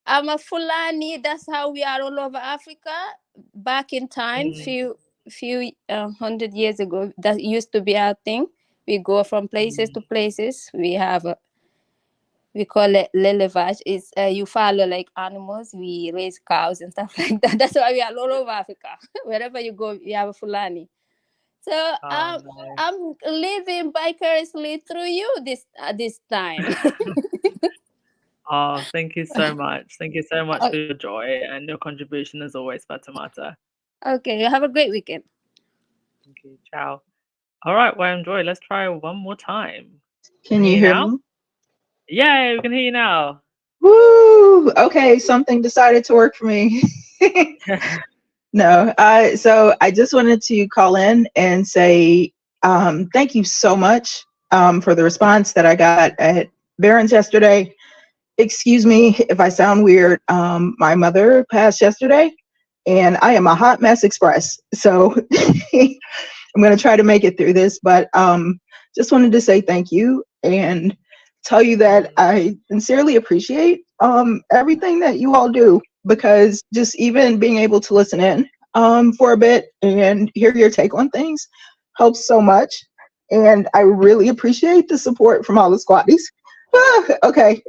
I'm a Fulani. That's how we are all over Africa. Back in time, few 100 years ago, that used to be our thing. We go from places to places. We call it Relevance. It's you follow like animals. We raise cows and stuff like that. That's why we are all over Africa. Wherever you go, you have a Fulani. So Oh, nice. I'm living vicariously through you this time. Oh, thank you so much. Thank you so much for your joy and your contribution as always, Fatimata. Okay, you have a great weekend. Thank you. Ciao. All right, well, enjoy. Let's try one more time. Can you hear now? me? Yay, we can hear you now. Woo! Okay, something decided to work for me. No, so I just wanted to call in and say thank you so much for the response that I got at Barron's yesterday. Excuse me if I sound weird. My mother passed yesterday, and I am a hot mess express. So I'm going to try to make it through this, but just wanted to say thank you and tell you that I sincerely appreciate everything that you all do, because just even being able to listen in for a bit and hear your take on things helps so much. And I really appreciate the support from all the squatties. Okay,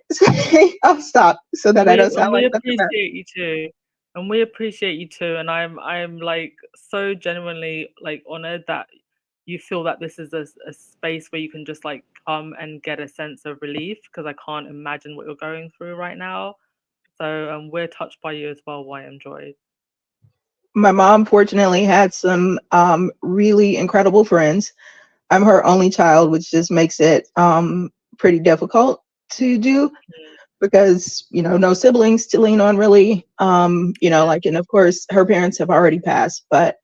I'll stop so that I don't sound like such a mess. Appreciate you too. And we appreciate you too. And I'm like so genuinely like honored that you feel that this is a space where you can just like come and get a sense of relief, because I can't imagine what you're going through right now. So we're touched by you as well, YM Joy. My mom fortunately had some really incredible friends. I'm her only child, which just makes it pretty difficult to do because, you know, no siblings to lean on really, you know, like, and of course her parents have already passed, but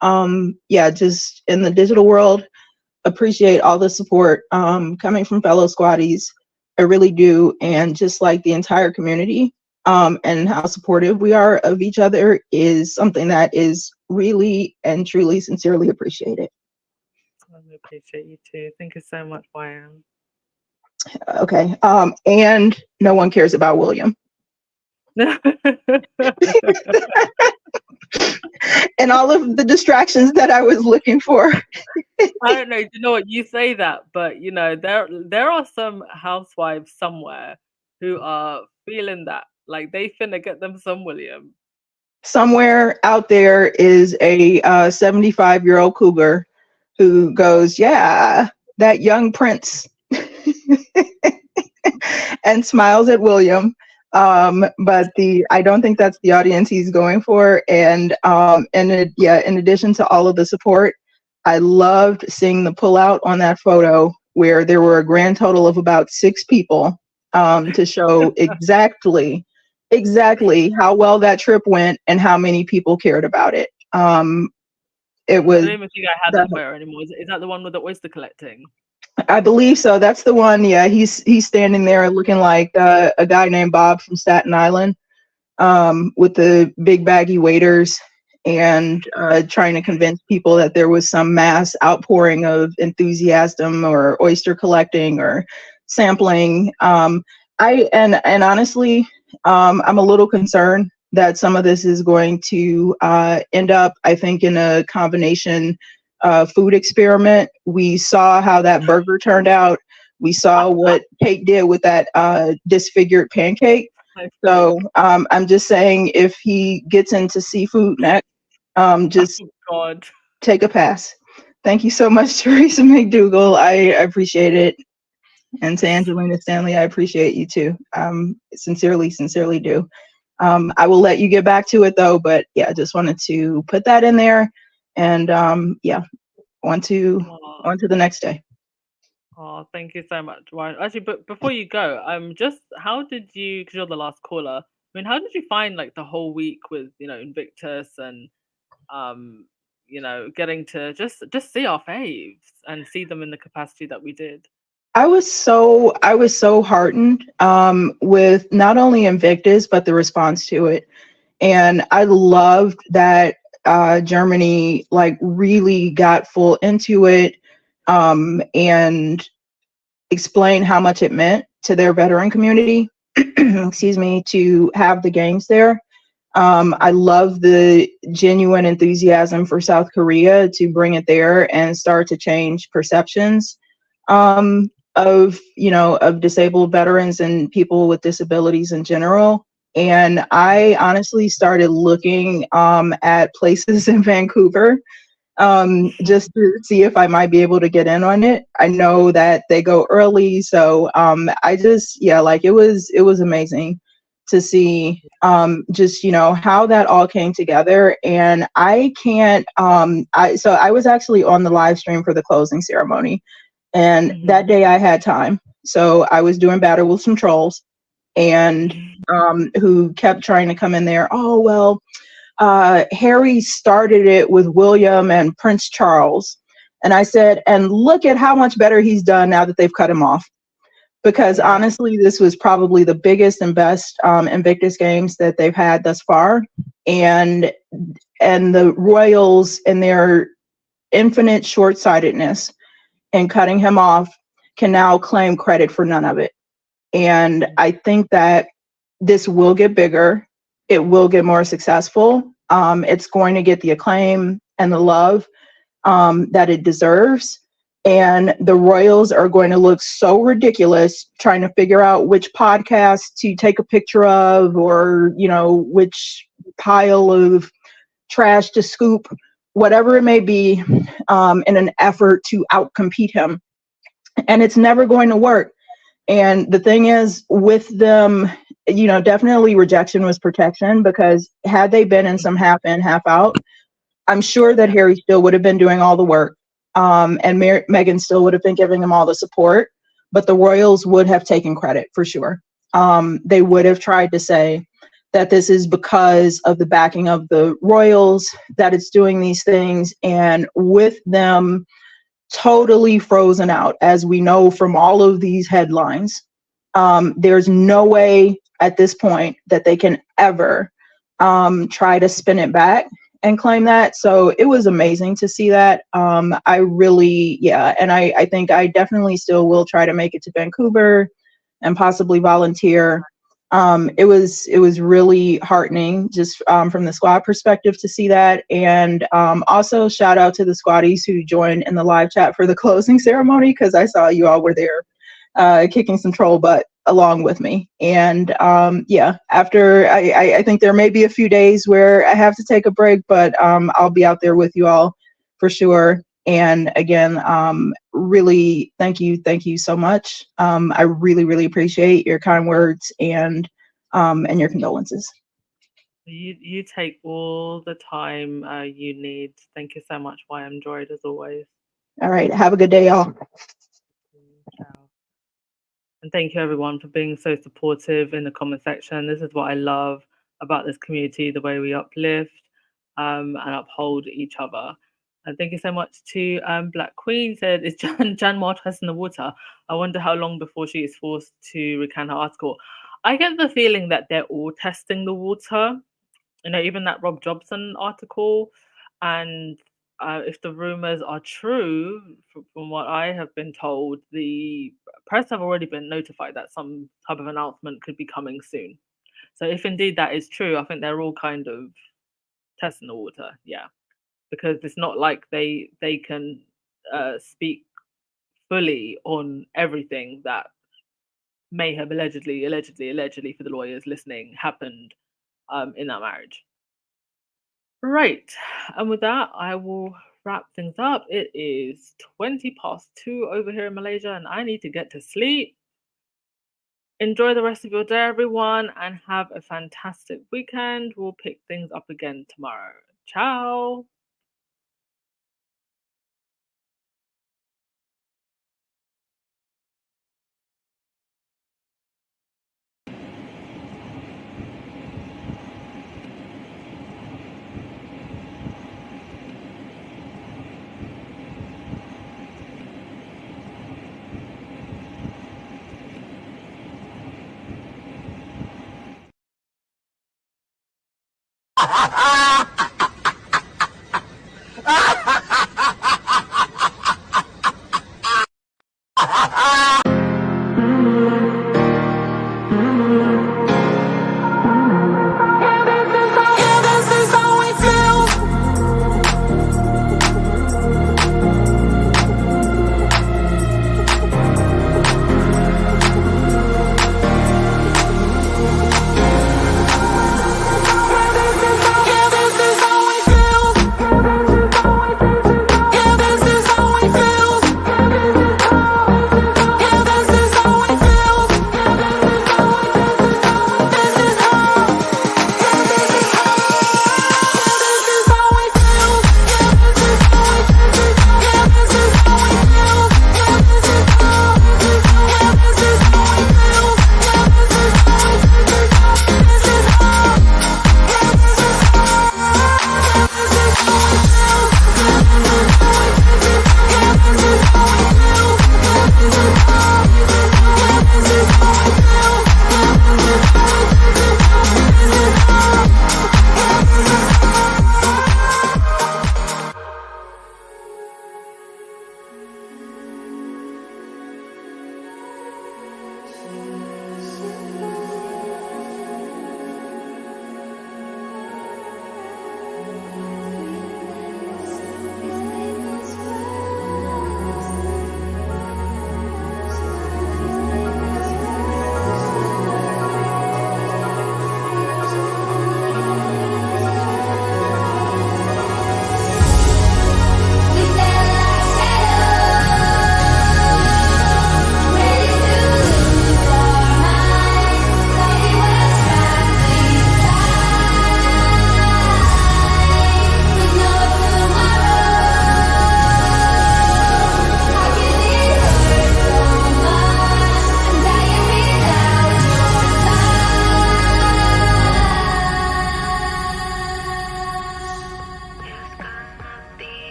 yeah, just in the digital world, appreciate all the support coming from fellow squatties. I really do. And just like the entire community and how supportive we are of each other is something that is really and truly sincerely appreciated. I appreciate you too. Thank you so much, YM. Okay. And no one cares about William. And all of the distractions that I was looking for. I don't know. You know what? You say that, but you know there are some housewives somewhere who are feeling that, like they finna get them some William. Somewhere out there is a 75-year-old cougar who goes, yeah, that young prince, and smiles at William. But I don't think that's the audience he's going for. And in addition to all of the support, I loved seeing the pullout on that photo where there were a grand total of about 6 people to show exactly how well that trip went and how many people cared about it. It was. I don't even think I had that photo anymore. Is that the one with the oyster collecting? I believe so. That's the one. Yeah, he's standing there looking like a guy named Bob from Staten Island, with the big baggy waders and trying to convince people that there was some mass outpouring of enthusiasm or oyster collecting or sampling. And honestly, I'm a little concerned that some of this is going to end up, I think, in a combination food experiment. We saw how that burger turned out. We saw what Kate did with that disfigured pancake. So I'm just saying, if he gets into seafood next, just take a pass. Thank you so much, Teresa McDougall. I appreciate it. And to Angelina Stanley, I appreciate you too. Sincerely, sincerely do. I will let you get back to it though, but yeah, I just wanted to put that in there, and yeah, on to the next day. Oh, thank you so much, Ryan. Actually, but before you go, just how did you? Because you're the last caller. I mean, how did you find like the whole week with Invictus and um getting to just see our faves and see them in the capacity that we did? I was so heartened with not only Invictus but the response to it, and I loved that Germany like really got full into it and explained how much it meant to their veteran community. Excuse me, to have the games there. I love the genuine enthusiasm for South Korea to bring it there and start to change perceptions of of disabled veterans and people with disabilities in general. And I honestly started looking at places in Vancouver just to see if I might be able to get in on it. I know that they go early, so I just like it was amazing to see just how that all came together. And I can't I was actually on the live stream for the closing ceremony, and that day I had time, so I was doing battle with some trolls and who kept trying to come in there. Oh well, Harry started it with William and Prince Charles. And I said, and look at how much better he's done now that they've cut him off. Because honestly, this was probably the biggest and best Invictus games that they've had thus far. And the Royals, in their infinite short-sightedness and cutting him off, can now claim credit for none of it. And I think that this will get bigger. It will get more successful. It's going to get the acclaim and the love that it deserves. And the Royals are going to look so ridiculous trying to figure out which podcast to take a picture of, or, which pile of trash to scoop, whatever it may be, in an effort to outcompete him. And it's never going to work. And the thing is, with them, definitely rejection was protection, because had they been in some half in, half out, I'm sure that Harry still would have been doing all the work, and Meghan still would have been giving him all the support, but the Royals would have taken credit for sure. They would have tried to say that this is because of the backing of the Royals that it's doing these things, and with them totally frozen out, as we know from all of these headlines. There's no way at this point that they can ever try to spin it back and claim that. So it was amazing to see that. I really, and I think I definitely still will try to make it to Vancouver and possibly volunteer. It was really heartening just from the squad perspective to see that. And also shout out to the squaddies who joined in the live chat for the closing ceremony, because I saw you all were there kicking some troll butt along with me. And after I think there may be a few days where I have to take a break, but I'll be out there with you all for sure. And again, really thank you so much. I really, really appreciate your kind words and your condolences. You take all the time you need. Thank you so much, YM Droid, as always. All right, have a good day, y'all. Ciao. And thank you everyone for being so supportive in the comment section. This is what I love about this community, the way we uplift and uphold each other. And thank you so much to Black Queen. Said, is Jan Moore testing the water? I wonder how long before she is forced to recant her article. I get the feeling that they're all testing the water. Even that Rob Jobson article. And if the rumors are true, from what I have been told, the press have already been notified that some type of announcement could be coming soon. So if indeed that is true, I think they're all kind of testing the water, because it's not like they can speak fully on everything that may have allegedly for the lawyers listening happened in that marriage. Right, and with that, I will wrap things up. It is 2:20 over here in Malaysia, and I need to get to sleep. Enjoy the rest of your day, everyone, and have a fantastic weekend. We'll pick things up again tomorrow. Ciao.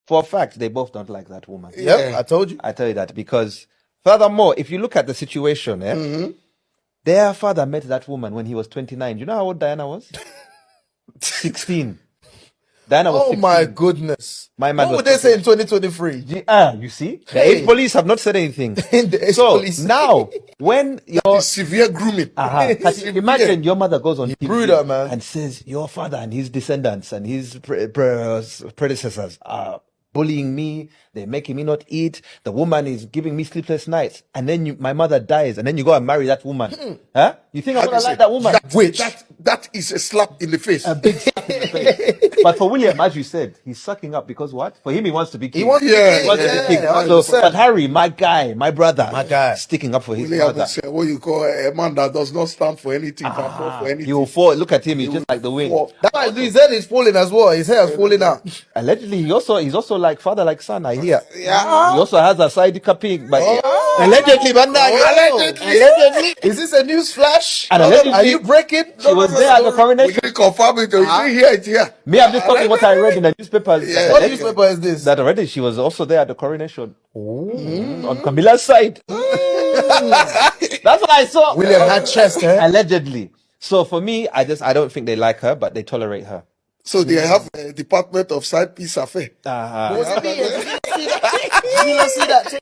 For a fact, they both don't like that woman. Yep, I told you. I tell you that because, furthermore, if you look at the situation, their father met that woman when he was 29. Do you know how old Diana was? 16. Diana was 16. My goodness. My man what would they say in 2023? You see? The eight police have not said anything. Police. Now, when your severe grooming. Imagine your mother goes on TV brutal, man, and says your father and his descendants and his predecessors are bullying me, they're making me not eat, the woman is giving me sleepless nights, and then my mother dies, and then you go and marry that woman. Huh? You think I'm gonna like that woman? That witch. That is a slap in the face. A big slap in the face. But for William, as you said, he's sucking up because what? For him, he wants to be king. He wants to be king. So, but Harry, my guy, my brother, My guy. sticking up for his William brother. is what you call a man that does not stand for anything, can fall for anything. He will fall. Look at him. He's just like the wind. That's why his head is falling as well. His hair is falling out. Allegedly, he's also like father, like son. I hear. Yeah. He also has a side cupping, but Allegedly, but now allegedly. Is this a news flash? And allegedly, are you breaking? She was there at the We coronation. didn't confirm it. You didn't hear it here. Me, I'm just talking what I read in the newspapers. Yeah. What newspaper is this? That already she was also there at the coronation. On Camilla's side. That's what I saw. William had chest, Allegedly. So for me, I don't think they like her, but they tolerate her. So they have a department of side piece affair. Uh-huh. Was it me? Did you not see that?